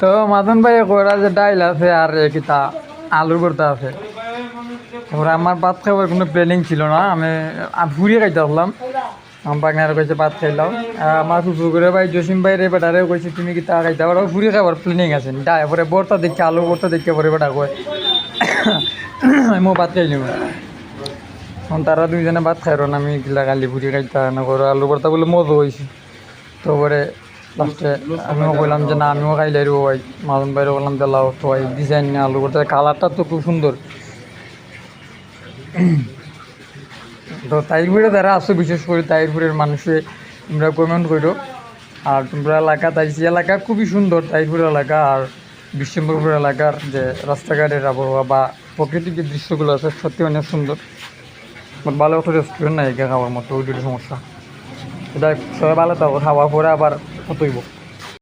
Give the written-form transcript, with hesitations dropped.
তো মাদন ভাই করা যে ডাইল আছে আর কিতা আলুর ভর্তা আছে। তারপরে আমার ভাত খাওয়ার কোনো প্ল্যানিং ছিল না, আমি ঘুরিয়ে খাইতে আসলাম। আমার বাগনারে কইছে ভাত খাইলাম। আমার শ্বশুরে ভাই জসিম ভাইরে বেটারেও কইছে তুমি কিতা খাইতে পারো, ঘুরিয়ে খাবার প্ল্যানিং আছে। ডাই পরে ভর্তা দেখে আলু ভর্তা দেখে পরে বেটা কয় আমিও ভাত খাইলাম। এখন তারা দুইজনে ভাত খাইল না, আমি গিলা গালি ঘুরি খাইতা না করো। আলু ভর্তা বলে মজা হয়েছে। তো পরে লাস্টে আমিও বললাম যে না আমিও খাইলে রে ভাই। মাদন ভাইরে বললাম যে লাও তো ভাই ডিজাইন নিয়ে আলু ভর্তা, কালারটা তো খুব সুন্দর। তো তাইরপুরে যারা আসো বিশেষ করে তাইরপুরের মানুষে তোমরা কমেন্ট করো। আর তোমরা এলাকা তাইসি এলাকা খুবই সুন্দর, তাইরপুর এলাকা আর বিশ্বম্বরপুর এলাকার যে রাস্তাঘাটের আবহাওয়া বা প্রকৃতিক যে দৃশ্যগুলো আছে সত্যি অনেক সুন্দর। বাট ভালো একটা রেস্টুরেন্ট নাই এখানে খাওয়ার মতো, ওই দুটো সমস্যা। এটা সবাই ভালো থাকো, খাওয়ার পরে আবার কতইব।